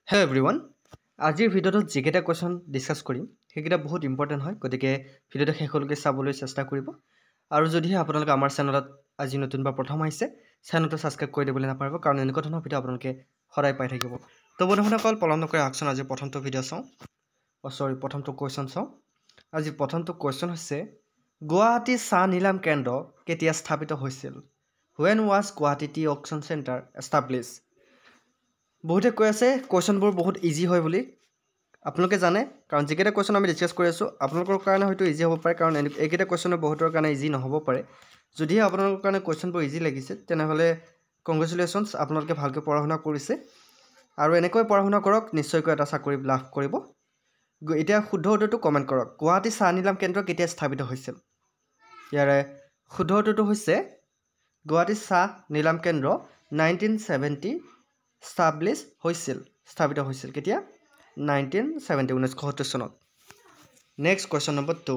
Hello everyone. আজিৰ ভিডিঅ'টোত যিকেইটা কোৱেশ্যন ডিছকাছ কৰিম সেইকেইটা বহুত ইম্পৰ্টেণ্ট হয়, গতিকে ভিডিঅ'টো শেষলৈকে চাবলৈ চেষ্টা কৰিব। আৰু যদিহে আপোনালোকে আমাৰ চেনেলত আজি নতুনবাৰ প্ৰথম আহিছে, চেনেলটো ছাবস্ক্ৰাইব কৰি দিবলৈ নাপাহৰিব, কাৰণ এনেকুৱা ধৰণৰ ভিডিঅ' আপোনালোকে সদায় পাই থাকিব। তো বন্ধুসকল, পলম নকৰি আহকচোন আজি প্ৰথমটো ভিডিঅ' চাওঁ। প্ৰথমটো কুৱেশ্যন চাওঁ। আজি প্ৰথমটো কুৱেশ্যন হৈছে, গুৱাহাটী চাহ নিলাম কেন্দ্ৰ কেতিয়া স্থাপিত হৈছিল? When was Guwahati Tea Auction Center established? বহুতে কৈ আছে কুৱেশ্যনবোৰ বহুত ইজি হয় বুলি। আপোনালোকে জানে, কাৰণ যিকেইটা কুৱেশ্যন আমি ডিছকাছ কৰি আছোঁ আপোনালোকৰ কাৰণে হয়তো ইজি হ'ব পাৰে, কাৰণ এইকেইটা কুৱেশ্যনে বহুতৰ কাৰণে ইজি নহ'ব পাৰে। যদিহে আপোনালোকৰ কাৰণে কুৱেশ্যনবোৰ ইজি লাগিছে তেনেহ'লে কংগ্ৰেচুলেশ্যনছ, আপোনালোকে ভালকৈ পঢ়া শুনা কৰিছে। আৰু এনেকৈ পঢ়া শুনা কৰক, নিশ্চয়কৈ এটা চাকৰি লাভ কৰিব। এতিয়া শুদ্ধ উত্তৰটো কমেণ্ট কৰক। গুৱাহাটী চাহ নিলাম কেন্দ্ৰ কেতিয়া স্থাপিত হৈছিল? ইয়াৰে শুদ্ধ উত্তৰটো হৈছে গুৱাহাটী চাহ নিলাম কেন্দ্ৰ 1970 স্থাপিত হৈছিল কেতিয়া? 1970 চনত। Next question number 2।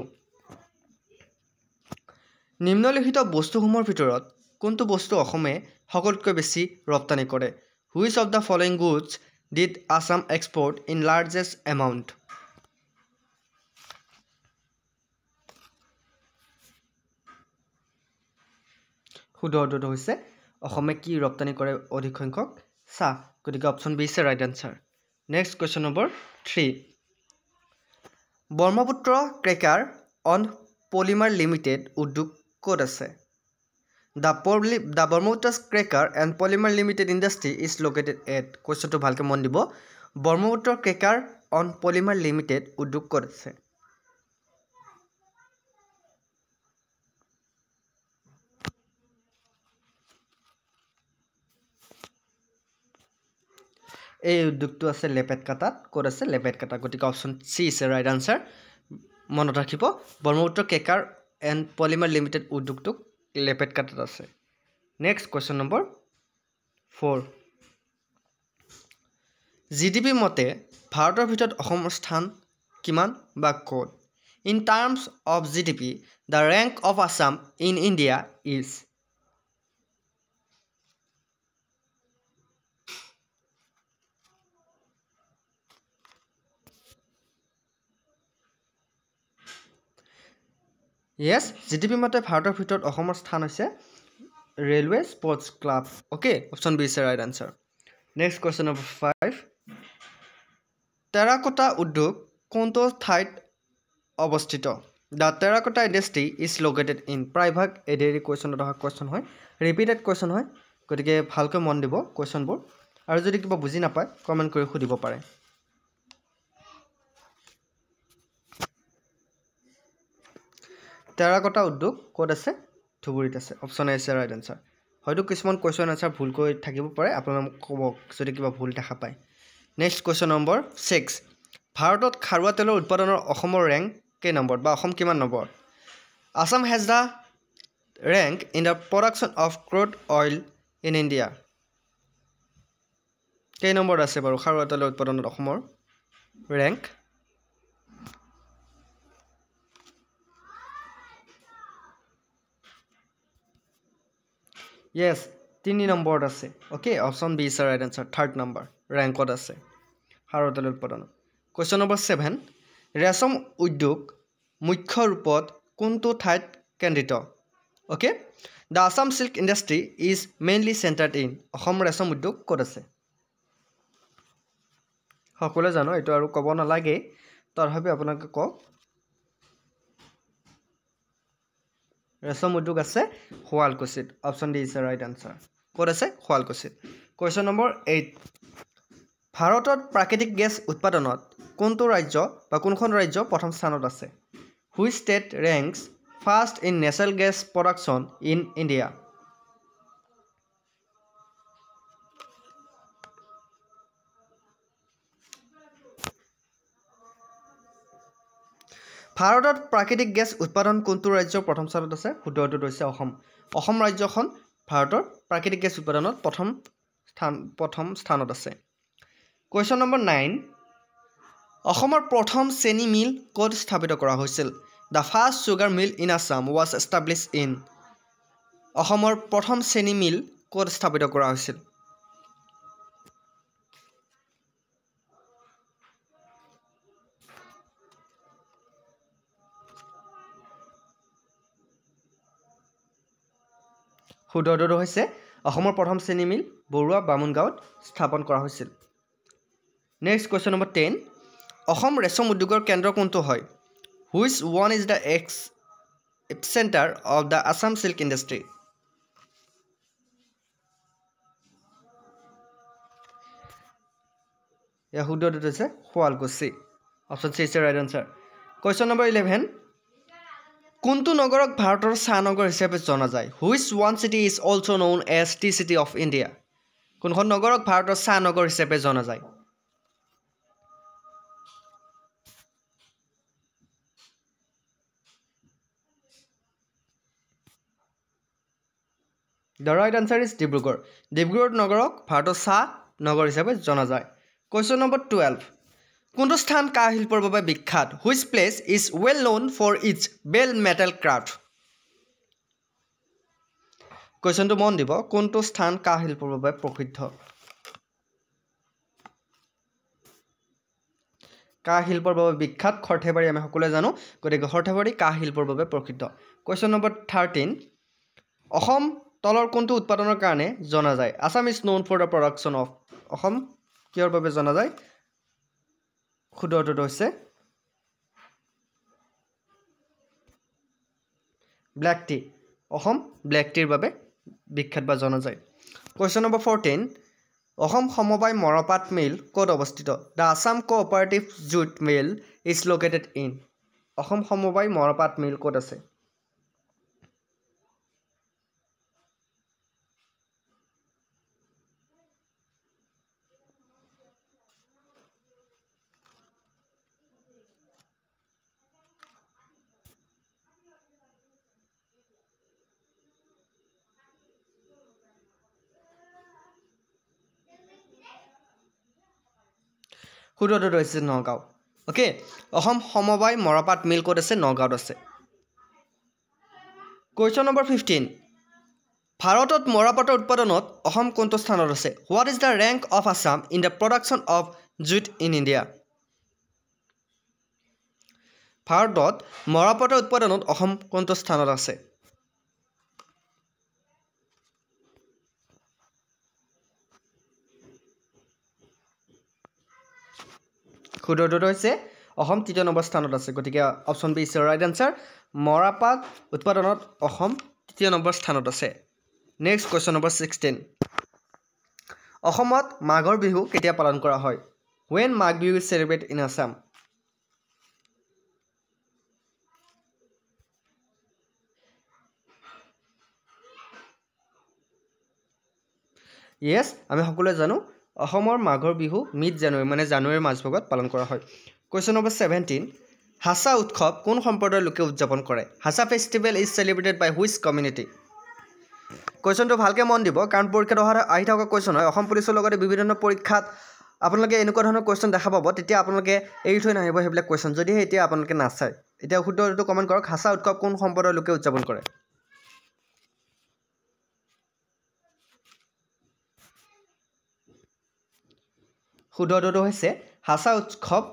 নিম্নলিখিত বস্তুসমূহৰ ভিতৰত কোনটো বস্তু অসমে সকলোতকৈ বেছি ৰপ্তানি কৰে? Which of the following goods did Assam export in largest amount? শুদ্ধ উত্তৰটো হৈছে অসমে কি ৰপ্তানি কৰে অধিক সংখ্যক? চাহ। গতিকে option B is right answer. Next question number 3। Brahmaputra Cracker and Polymer Limited উদ্যোগ ক'ত আছে? The Brahmaputra Cracker and Polymer Limited industry is located at. কুৱেশ্যনটো ভালকৈ মন দিব। Brahmaputra Cracker and Polymer Limited উদ্যোগ ক'ত আছে? এই উদ্যোগটো আছে লেপেটকাটাত। ক'ত আছে? লেপেটকাটা। গতিকে option C is right answer. মনত ৰাখিব, Brahmaputra Cracker and Polymer limited উদ্যোগটো লেপেটকাটাত আছে। Next question number 4। GDP মতে ভাৰতৰ ভিতৰত অসমৰ স্থান কিমান বা ক'ত? In terms of GDP, the rank of Assam in India is. Yes, GDP মতে ভাৰতৰ ভিতৰত অসমৰ স্থান হৈছে railway sports club. Okay, option B is right answer. Next question number 5। Terracotta উদ্যোগ কোনটো ঠাইত অৱস্থিত? The terracotta industry is located in. প্ৰায়ভাগ এডেৰি কুৱেশ্যনত অহা কুৱেশ্যন হয়, ৰিপিটেড কুৱেশ্যন হয়, গতিকে ভালকৈ মন দিব কুৱেশ্যনবোৰ। আৰু যদি কিবা বুজি নাপায় কমেণ্ট কৰি সুধিব পাৰে। টেৰাকোটা উদ্যোগ ক'ত আছে? ধুবুৰীত আছে। Option A is right answer. হয়তো কিছুমান কুৱেশ্যন আনচাৰ ভুলকৈ থাকিব পাৰে, আপোনালোকে মোক ক'ব যদি কিবা ভুল দেখা পায়। Next question number 6। ভাৰতত খাৰুৱা তেলৰ উৎপাদনৰ অসমৰ ৰেংক কেই নম্বৰত, বা অসম কিমান নম্বৰত? Assam has the rank in the production of crude oil in India. কেই নম্বৰত আছে বাৰু খাৰুৱা তেলৰ উৎপাদনত অসমৰ ৰেংক? য়েছ, 3 নম্বৰত আছে। Okay, option B is right answer. 3rd number ৰেংকত আছে খাৰুৱা তেলৰ উৎপাদনত। Question number 7। ৰেচম উদ্যোগ মুখ্য ৰূপত কোনটো ঠাইত কেন্দ্ৰিত? Okay, the Assam silk industry is mainly centred in. Assam ৰেচম উদ্যোগ ক'ত আছে? সকলোৱে জানো, এইটো আৰু ক'ব নালাগে, তথাপি আপোনালোকে কওক। ৰেচম উদ্যোগ আছে শুৱালকুছিত। Option D is right answer. ক'ত আছে? শুৱালকুছিত। Question number 8। ভাৰতত প্ৰাকৃতিক গেছ উৎপাদনত কোনটো ৰাজ্য বা কোনখন ৰাজ্য প্ৰথম স্থানত আছে? Which state ranks first in natural gas production in India? ভাৰতত প্ৰাকৃতিক গেছ উৎপাদন কোনটো ৰাজ্যৰ প্ৰথম স্থানত আছে? শুদ্ধ উত্তৰটো হৈছে অসম। অসম ৰাজ্যখন ভাৰতৰ প্ৰাকৃতিক গেছ উৎপাদনত প্ৰথম স্থানত আছে। Question number 9। অসমৰ প্ৰথম চেনি মিল ক'ত স্থাপিত কৰা হৈছিল? The first sugar mill in Assam was establish in. অসমৰ প্ৰথম চেনি মিল ক'ত স্থাপিত কৰা হৈছিল? শুদ্ধটো হৈছে অসমৰ প্ৰথম চেনি মিল বৰুৱা বামুণগাঁৱত স্থাপন কৰা হৈছিল। নেক্সট কুৱেশ্যন নম্বৰ 10 অসম ৰেচম উদ্যোগৰ কেন্দ্ৰ কোনটো হয়? Which one is the epicentre of the Assam silk industry? ইয়াৰ শুদ্ধটো হৈছে Sualkuchi. Option C is the right answer. Question number 11 কোনটো নগৰক ভাৰতৰ চাহ নগৰ হিচাপে জনা যায়? Which one city is also' known as tea city of India? কোনখন নগৰক ভাৰতৰ চাহ নগৰ হিচাপে জনা যায়? The right answer is Dibrugarh. Dibrugarh নগৰক ভাৰতৰ চাহ নগৰ হিচাপে জনা যায়। কুৱেশ্যন নম্বৰ 12 কোনটো স্থান কাঁহ শিল্পৰ বাবে বিখ্যাত? Which place is well known for its bell metal craft? কুৱেশ্যনটো মন দিব কোনটো স্থান কাঁহ শিল্পৰ বাবে প্ৰসিদ্ধ? কাঁহ শিল্পৰ বাবে বিখ্যাত সৰ্থেবাৰী আমি সকলোৱে জানো, গতিকে সৰ্থেবাৰী কাঁহ শিল্পৰ বাবে প্ৰসিদ্ধ। কুৱেশ্যন নম্বৰ 13 অসম তলৰ কোনটো উৎপাদনৰ কাৰণে জনা যায়? Assam is known for the production of. অসম কিহৰ বাবে জনা যায়? শুদ্ধটো হৈছে ব্লেক টি। অসম ব্লেক টিৰ বাবে বিখ্যাত বা জনা যায়। কুৱেশ্যন নম্বৰ 14 অসম সমবায় মৰাপাট মিল ক'ত অৱস্থিত? The Assam cooperative jute mill is located in. অসম সমবায় মৰাপাট মিল ক'ত আছে? শুদ্ধটো হৈছে নগাঁও। অ'কে, অসম সমবায় মৰাপাট মিল ক'ত আছে? নগাঁৱত আছে। কুৱেশ্যন নম্বৰ 15 ভাৰতত মৰাপাটৰ উৎপাদনত অসম কোনটো স্থানত আছে? What is the rank of Assam in the production of jute in India? ভাৰতত মৰাপাটৰ উৎপাদনত অসম কোনটো স্থানত আছে? শুদ্ধটো হৈছে অসম 3 নম্বৰ স্থানত আছে, গতিকে option B is the right answer. মৰাপাট উৎপাদনত অসম 3 নম্বৰ স্থানত আছে। নেক্সট কুৱেশ্যন নম্বৰ 16 অসমত মাঘৰ বিহু কেতিয়া পালন কৰা হয়? When Magh Bihu is celebrate in Assam? Yes, আমি সকলোৱে জানো অসমৰ মাঘৰ বিহু মিড জানুৱাৰী মানে জানুৱাৰীৰ মাজভাগত পালন কৰা হয়। কুৱেশ্যন নম্বৰ 17 হাছা উৎসৱ কোন সম্প্ৰদায়ৰ লোকে উদযাপন কৰে? Hasa festival is celebrated by which community? কুৱেশ্যনটো ভালকৈ মন দিব কাৰণ পৰীক্ষাত আহি থকা কুৱেশ্যন হয়। অসম পুলিচৰ লগতে বিভিন্ন পৰীক্ষাত আপোনালোকে এনেকুৱা ধৰণৰ কুৱেশ্যন দেখা পাব, তেতিয়া আপোনালোকে এৰি থৈ নাহিব সেইবিলাক কুৱেশ্যন, যদিহে এতিয়া আপোনালোকে নাচায়। এতিয়া শুদ্ধটো কমেণ্ট কৰক, হাছা উৎসৱ কোন সম্প্ৰদায়ৰ লোকে উদযাপন কৰে? শুদ্ধটো হৈছে হাছা উৎসৱ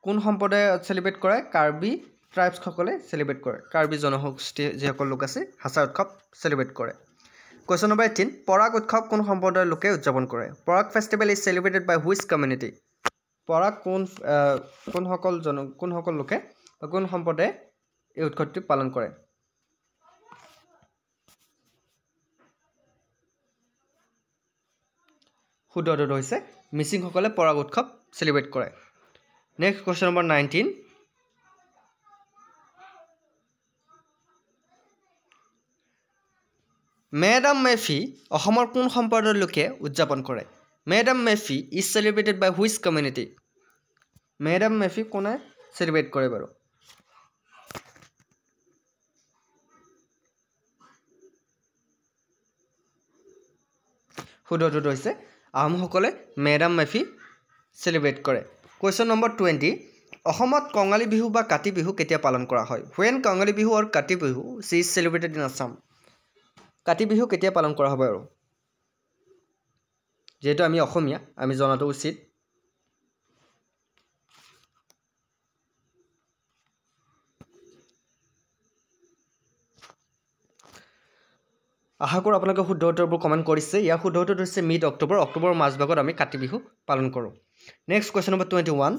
কোন সম্প্ৰদায়ে চেলিব্ৰেট কৰে? কাৰ্বি ট্ৰাইবছসকলে চেলিব্ৰেট কৰে। কাৰ্বি জনগোষ্ঠীৰ যিসকল লোক আছে হাছা উৎসৱ চেলিব্ৰেট কৰে। কুৱেশ্যন নম্বৰ 18 পৰাগ উৎসৱ কোন সম্প্ৰদায়ৰ লোকে উদযাপন কৰে? Porag festival is celebrated by which community? Porag কোনসকল লোকে বা কোন সম্প্ৰদায়ে এই উৎসৱটি পালন কৰে? শুদ্ধটো হৈছে মিচিংসকলে পৰাগ উৎসৱ চেলিব্ৰেট কৰে। Next question number 19 Medam Me Phi অসমৰ কোন সম্প্ৰদায়ৰ লোকে উদযাপন কৰে? Medam Me Phi is celebrated by which community? Medam Me Phi কোনে চেলিব্ৰেট কৰে বাৰু? শুদ্ধটো হৈছে আহোমসকলে মেডাম মে ফি চেলিব্ৰেট কৰে। কুৱেশ্যন নম্বৰ 20 অসমত কঙালী বিহু বা কাতি বিহু কেতিয়া পালন কৰা হয়? হুৱেন কঙালী বিহু আৰু Kati Bihu is celebrated in Assam? Kati Bihu কেতিয়া পালন কৰা হ'ব আৰু? যিহেতু আমি অসমীয়া, আমি জনাটো উচিত। আশা কৰোঁ আপোনালোকে শুদ্ধ উত্তৰবোৰ কমেণ্ট কৰিছে। ইয়াৰ শুদ্ধ উত্তৰটো হৈছে মিড অক্টোবৰ। অক্টোবৰৰ মাজভাগত আমি কাতি বিহু পালন কৰোঁ। নেক্সট কুৱেশ্যন নম্বৰ 21,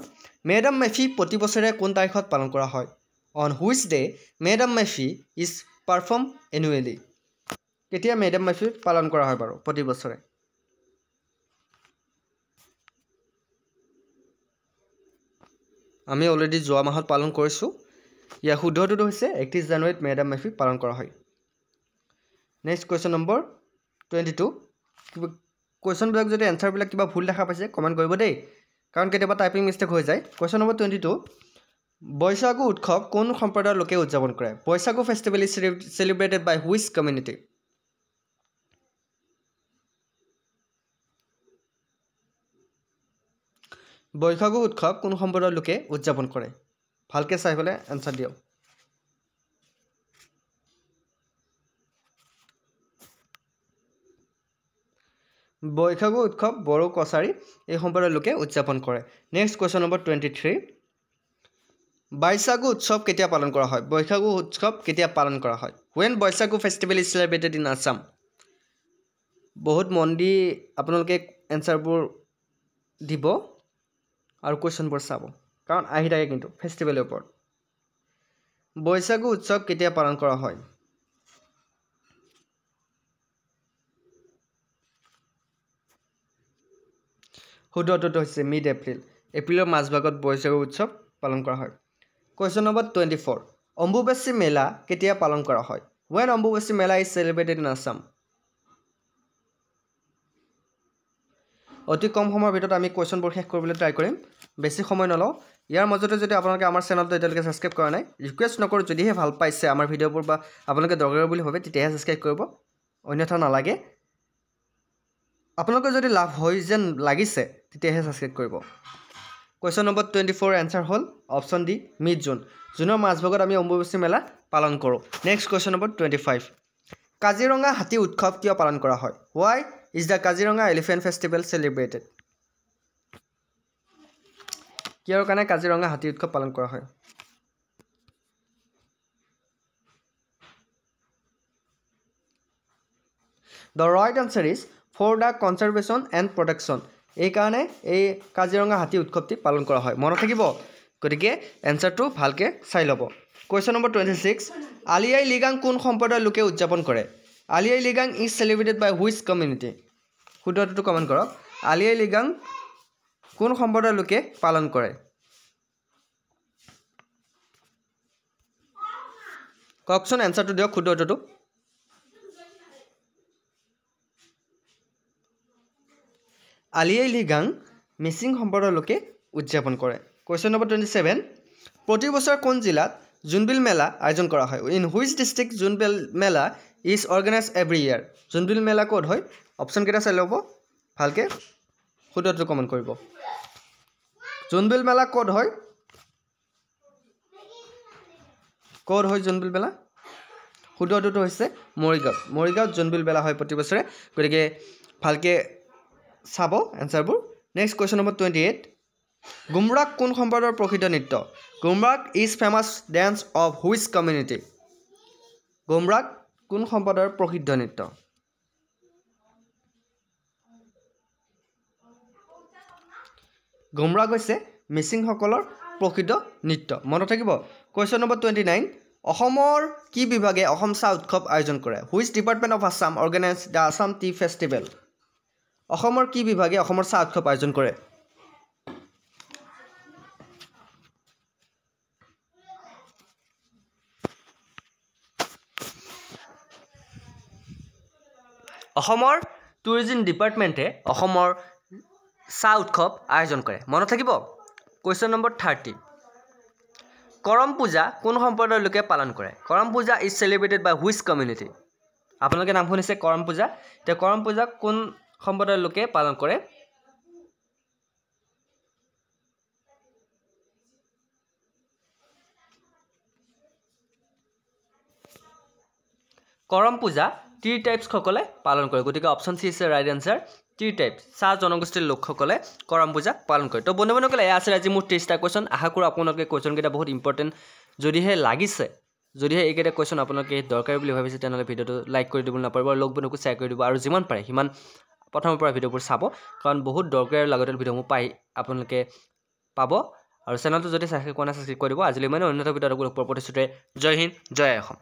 মেডাম মেফি প্ৰতি বছৰে কোন তাৰিখত পালন কৰা হয়? On which day madam Mephi is perform annually? কেতিয়া মেডাম মেফি পালন কৰা হয় বাৰু প্ৰতি বছৰে? আমি অলৰেডি যোৱা মাহত পালন কৰিছোঁ। ইয়াৰ শুদ্ধ উত্তৰটো হৈছে 31 জানুৱাৰীত মেডাম মেফি পালন কৰা হয়। নেক্সট কুৱেশ্যন নম্বৰ 22, কুৱেশ্যনবিলাক যদি এনচাৰবিলাক কিবা ভুল দেখা পাইছে কমেণ্ট কৰিব দেই, কাৰণ কেতিয়াবা টাইপিং মিষ্টেক হৈ যায়। কুৱেশ্যন নম্বৰ 22, বৈশাগু উৎসৱ কোন সম্প্ৰদায়ৰ লোকে উদযাপন কৰে? Baishagu festival is celebrated by which community? বৈশাগু উৎসৱ কোন সম্প্ৰদায়ৰ লোকে উদযাপন কৰে? ভালকৈ চাই পেলাই এনচাৰ দিয়ক। বৈশাগু উৎসৱ বড়ো কছাৰী এই সম্প্ৰদায়ৰ লোকে উদযাপন কৰে। নেক্সট কুৱেশ্যন নম্বৰ 23, বৈশাগু উৎসৱ কেতিয়া পালন কৰা হয়? বৈশাগু উৎসৱ কেতিয়া পালন কৰা হয়? When Baishagu festival is celebrated in Assam? বহুত মন দি আপোনালোকে এনচাৰবোৰ দিব আৰু কুৱেশ্যনবোৰ চাব, কাৰণ আহি থাকে কিন্তু ফেষ্টিভেলৰ ওপৰত। বৈশাগু উৎসৱ কেতিয়া পালন কৰা হয়? শুদ্ধ উত্তৰটো হৈছে মিড এপ্ৰিল। এপ্ৰিলৰ মাজভাগত বৈশাগু উৎসৱ পালন কৰা হয়। কুৱেশ্যন নম্বৰ 24, অম্বুবাচী মেলা কেতিয়া পালন কৰা হয়? When Ambubachi Mela is celebrated in Assam? অতি কম সময়ৰ ভিতৰত আমি কুৱেশ্যনবোৰ শেষ কৰিবলৈ ট্ৰাই কৰিম, বেছি সময় নলওঁ। ইয়াৰ মাজতে যদি আপোনালোকে আমাৰ চেনেলটো এতিয়ালৈকে ছাবস্ক্ৰাইব কৰা নাই, ৰিকুৱেষ্ট নকৰোঁ, যদিহে ভাল পাইছে আমাৰ ভিডিঅ'বোৰ বা আপোনালোকে দৰকাৰ বুলি ভাবে তেতিয়াহে ছাবস্ক্ৰাইব কৰিব, অন্যথা নালাগে। আপোনালোকৰ যদি লাভ হৈ যেন লাগিছে তেতিয়াহে ছাবস্ক্ৰাইব কৰিব। কুৱেশ্যন নম্বৰ 24 এনচাৰ হ'ল অপশ্যন ডি, মিড জুন। জুনৰ মাজভাগত আমি অম্বুবাচী মেলা পালন কৰোঁ। নেক্সট কুৱেশ্যন নম্বৰ 25, কাজিৰঙা হাতী উৎসৱ কিয় পালন কৰা হয়? Why is the Kaziranga elephant festival celebrated? কিয়ৰ কাৰণে কাজিৰঙা হাতী উৎসৱ পালন কৰা হয়? The right answer is for the conservation and protection. এইকাৰণে এই কাজিৰঙা হাতী উৎসৱটি পালন কৰা হয়। মনত থাকিব, গতিকে এনচাৰটো ভালকৈ চাই ল'ব। কুৱেশ্যন নম্বৰ 26, আলি আই লৃগাং কোন সম্প্ৰদায়ৰ লোকে উদযাপন কৰে? Ali Aye Ligang is celebrated by which community? শুদ্ধ উত্তৰটো কমেণ্ট কৰক। আলি আই লৃগাং কোন সম্প্ৰদায়ৰ লোকে পালন কৰে? কওকচোন, এনচাৰটো দিয়ক শুদ্ধ উত্তৰটো। আলি আই লৃগাং মিচিং সম্প্ৰদায়ৰ লোকে উদযাপন কৰে। কুৱেশ্যন নম্বৰ 27, প্ৰতি বছৰ কোন জিলাত জোনবিল মেলা আয়োজন কৰা হয়? In which district Jonbeel Mela is organise every year? Jonbeel Mela ক'ত হয়? অপশ্যনকেইটা চাই ল'ব ভালকৈ, শুদ্ধ উত্তৰটো কমেণ্ট কৰিব। জোনবিল মেলা ক'ত হয়? ক'ত হয় জোনবিল মেলা? শুদ্ধ উত্তৰটো হৈছে মৰিগাঁৱত। মৰিগাঁৱত জোনবিল মেলা হয় প্ৰতি বছৰে, গতিকে ভালকৈ চাব এনচাৰবোৰ। নেক্সট কুৱেশ্যন নম্বৰ 28, গুমৰাগ কোন সম্প্ৰদায়ৰ প্ৰসিদ্ধ নৃত্য? Gumrag is famous dance of which community? Gumrag কোন সম্প্ৰদায়ৰ প্ৰসিদ্ধ নৃত্য? গুমৰাগ হৈছে মিচিংসকলৰ প্ৰসিদ্ধ নৃত্য। মনত থাকিব। কুৱেশ্যন নম্বৰ 29, অসমৰ কি বিভাগে অসম চাহ উৎসৱ আয়োজন কৰে? Which department of Assam organise the Assam tea festival? অসমৰ কি বিভাগে অসমৰ চাহ উৎসৱ আয়োজন কৰে? অসমৰ টুৰিজিম ডিপাৰ্টমেণ্টে অসমৰ চাহ উৎসৱ আয়োজন কৰে। মনত থাকিব। কুৱেশ্যন নম্বৰ 30, কৰম পূজা কোন সম্প্ৰদায়ৰ লোকে পালন কৰে? Karam Puja is celebrated by which community? আপোনালোকে নাম শুনিছে কৰম পূজা। এতিয়া কৰম পূজা কোন সম্প্ৰদায়ৰ লোকে পালন কৰে? কৰম পূজা টি টাইপছসকলে পালন কৰে, গতিকে option C is right answer. T type চাহ জনগোষ্ঠীৰ লোকসকলে কৰম পূজা পালন কৰে। তো বন্ধুসকলে এয়া আছিল আজি মোৰ 30টা কুৱেশ্যন। আশা কৰোঁ আপোনালোকে কুৱেশ্যনকেইটা বহুত ইম্পৰ্টেণ্ট যদিহে লাগিছে, যদিহে এইকেইটা কুৱেশ্যন আপোনালোকে দৰকাৰী বুলি ভাবিছে তেনেহ'লে ভিডিঅ'টো লাইক কৰি দিব নাপাৰিব আৰু লগ বন্ধুকো শ্বেয়াৰ কৰি দিব আৰু যিমান পাৰে সিমান প্ৰথমৰ পৰা ভিডিঅ'বোৰ চাব কাৰণ বহুত দৰকাৰী আৰু লাগতিয়াল ভিডিঅ'সমূহ পাই আপোনালোকে পাব আৰু চেনেলটো যদি ছাবস্ক্ৰাইব কৰা নাই ছাবস্ক্ৰাইব কৰি দিব আজিলৈ মানে অন্য এটা ভিডিঅ'ত আপোনালোকৰ প্ৰতিশ্ৰুতিৰে জয় হিন্দ জয় অসম